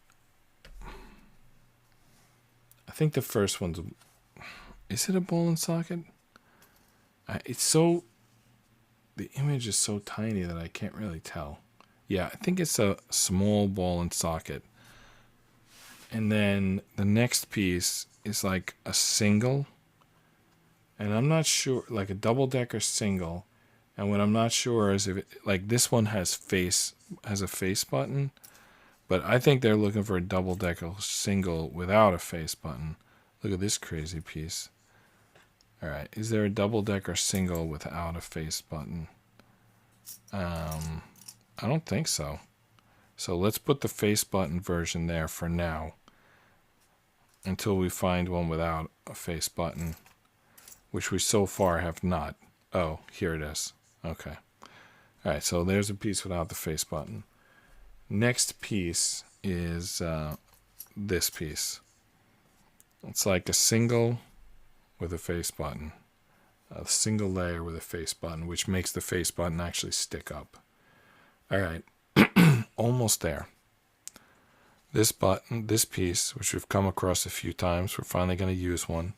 I think the first one's... Is it a ball and socket? It's so... The image is so tiny that I can't really tell. Yeah, I think it's a small ball and socket. And then the next piece is like a single. And I'm not sure, like a double-decker single. And what I'm not sure is if like this one has a face button, but I think they're looking for a double-decker single without a face button. Look at this crazy piece. All right, is there a double-decker single without a face button? I don't think so. So let's put the face button version there for now until we find one without a face button, which we so far have not. Oh, here it is. Okay. All right, so there's a piece without the face button. Next piece is this piece. It's like a single with a face button. A single layer with a face button, which makes the face button actually stick up. All right, almost there. This button, this piece, which we've come across a few times, we're finally going to use one.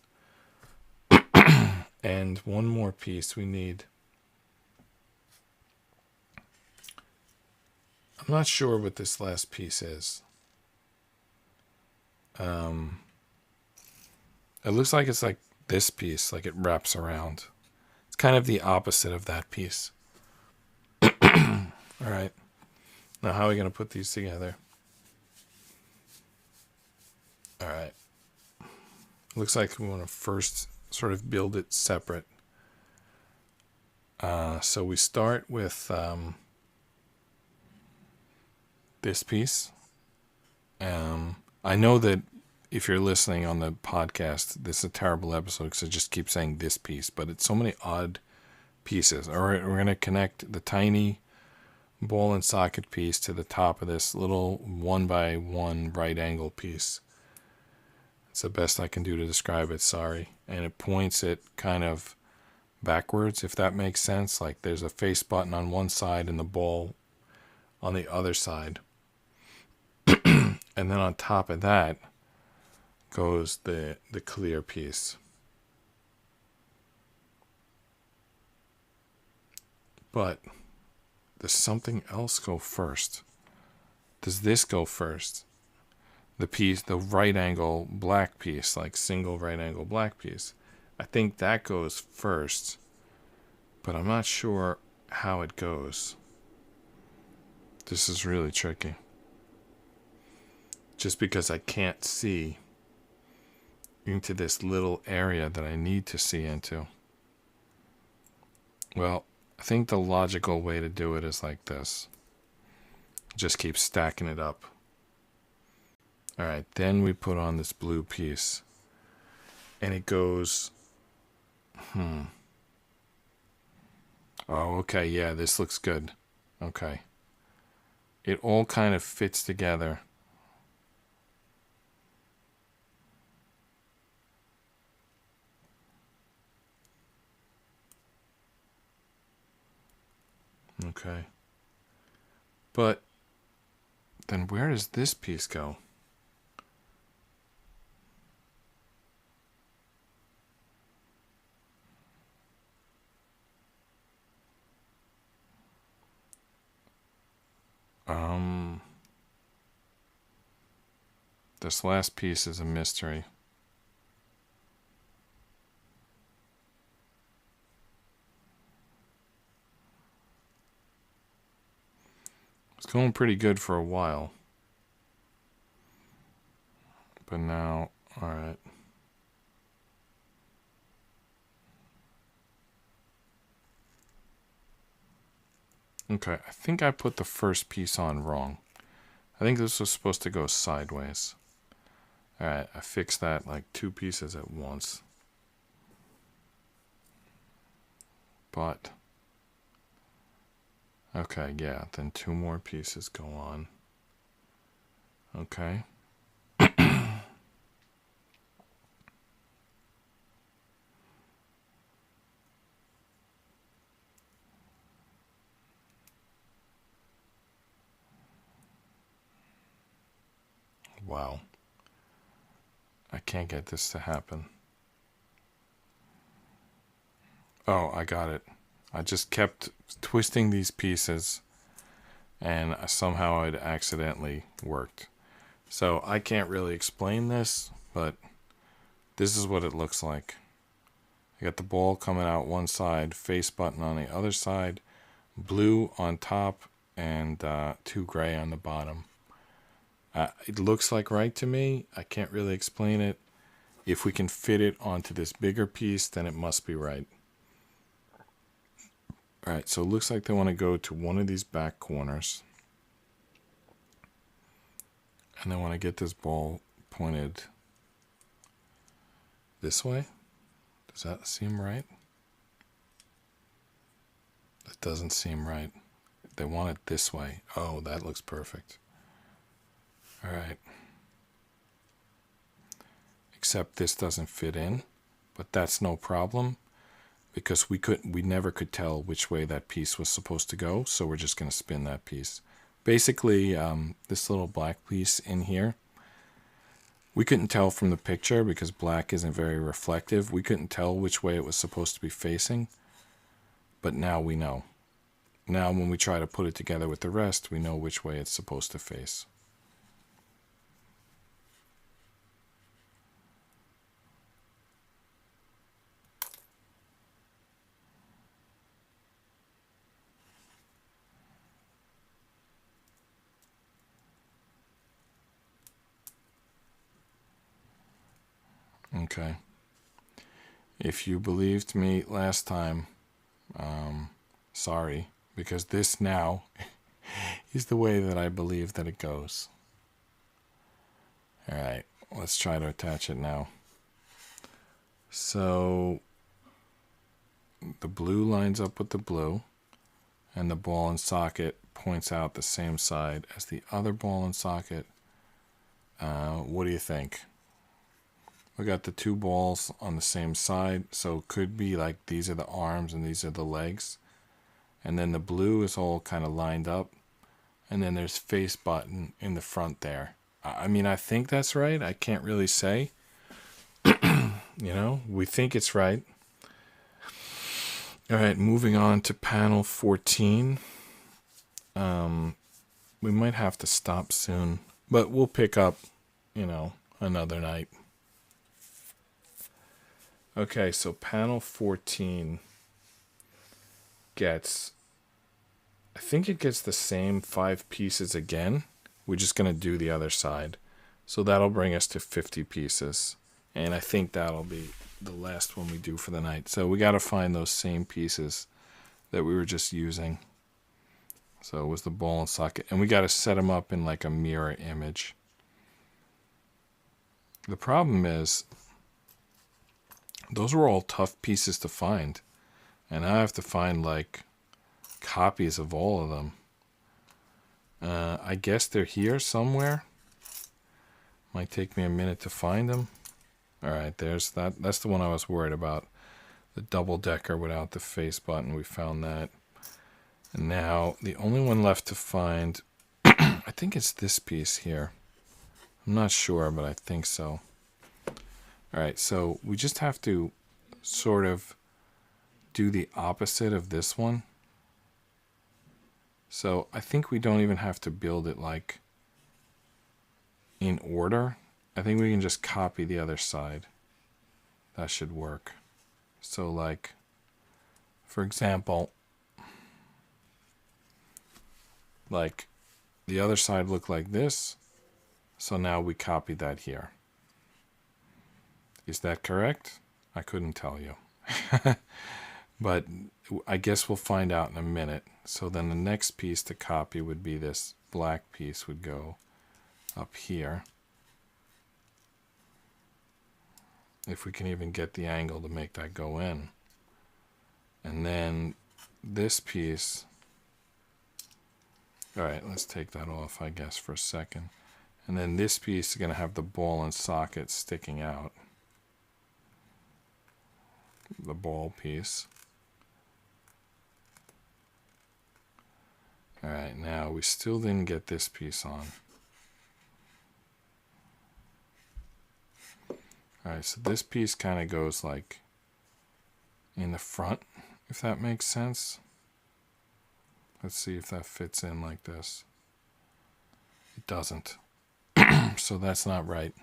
And one more piece we need. I'm not sure what this last piece is. It looks like it's like this piece, like it wraps around. It's kind of the opposite of that piece. All right. Now, how are we going to put these together? All right. Looks like we want to first sort of build it separate. So we start with this piece. I know that if you're listening on the podcast, this is a terrible episode because I just keep saying this piece, but it's so many odd pieces. All right, we're going to connect the tiny ball and socket piece to the top of this little 1x1 right angle piece. It's the best I can do to describe it, sorry. And it points it kind of backwards, if that makes sense. Like there's a face button on one side and the ball on the other side. And then on top of that goes the clear piece. But does something else go first? Does this go first? The piece, the right angle black piece, like single right angle black piece. I think that goes first, but I'm not sure how it goes. This is really tricky. Just because I can't see into this little area that I need to see into. Well, I think the logical way to do it is like this. Just keep stacking it up. All right, then we put on this blue piece. And it goes... Oh, okay, yeah, this looks good. Okay. It all kind of fits together. Okay. But then where does this piece go? This last piece is a mystery. It's going pretty good for a while. But now, alright. Okay, I think I put the first piece on wrong. I think this was supposed to go sideways. Alright, I fixed that like 2 pieces at once. But, okay, yeah, then 2 more pieces go on. Okay. Wow. I can't get this to happen. Oh, I got it. I just kept twisting these pieces and somehow it accidentally worked. So I can't really explain this, but this is what it looks like. I got the ball coming out one side, face button on the other side, blue on top, and 2 gray on the bottom. It looks like right to me. I can't really explain it. If we can fit it onto this bigger piece, then it must be right. All right, so it looks like they want to go to one of these back corners. And they want to get this ball pointed this way. Does that seem right? That doesn't seem right. They want it this way. Oh, that looks perfect. All right. Except this doesn't fit in, but that's no problem because we never could tell which way that piece was supposed to go, so we're just going to spin that piece. Basically, this little black piece in here, we couldn't tell from the picture because black isn't very reflective. We couldn't tell which way it was supposed to be facing, but now we know. Now when we try to put it together with the rest, we know which way it's supposed to face. Okay. If you believed me last time, sorry, because this now is the way that I believe that it goes. All right, let's try to attach it now. So the blue lines up with the blue, and the ball and socket points out the same side as the other ball and socket. What do you think? We got the 2 balls on the same side, so it could be like these are the arms and these are the legs. And then the blue is all kind of lined up. And then there's face button in the front there. I mean, I think that's right. I can't really say. You know, we think it's right. All right, moving on to panel 14. We might have to stop soon, but we'll pick up, you know, another night. Okay, so panel 14 gets, I think it gets the same 5 pieces again. We're just going to do the other side. So that'll bring us to 50 pieces. And I think that'll be the last one we do for the night. So we got to find those same pieces that we were just using. So it was the ball and socket. And we got to set them up in like a mirror image. The problem is, those were all tough pieces to find. And I have to find like copies of all of them. I guess they're here somewhere. Might take me a minute to find them. All right, there's that. That's the one I was worried about. The double decker without the face button. We found that. And now the only one left to find, I think it's this piece here. I'm not sure, but I think so. All right, so we just have to sort of do the opposite of this one. So I think we don't even have to build it like in order. I think we can just copy the other side. That should work. So like, for example, like the other side looked like this. So now we copy that here. Is that correct? I couldn't tell you. But I guess we'll find out in a minute. So then the next piece to copy would be this black piece would go up here. If we can even get the angle to make that go in. And then this piece. All right, let's take that off, I guess, for a second. And then this piece is going to have the ball and socket sticking out. The ball piece. All right, now we still didn't get this piece on. All right, so this piece kind of goes like in the front, if that makes sense. Let's see if that fits in like this. It doesn't. So that's not right.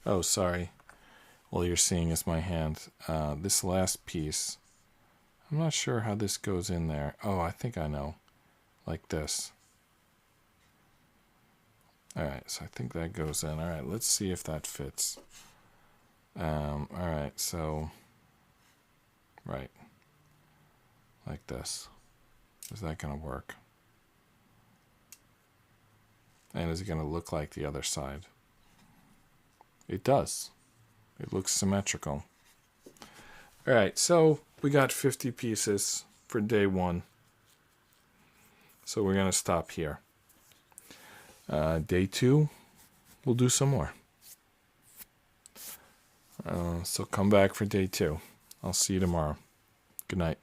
Oh, sorry. all you're seeing is my hand. This last piece, I'm not sure how this goes in there. Oh, I think I know. Like this. Alright, so I think that goes in. Alright, let's see if that fits. Alright, so... Right. Like this. Is that going to work? And is it going to look like the other side? It does. It looks symmetrical. Alright, so we got 50 pieces for day 1. So we're going to stop here. Day 2, we'll do some more. So come back for day 2. I'll see you tomorrow. Good night.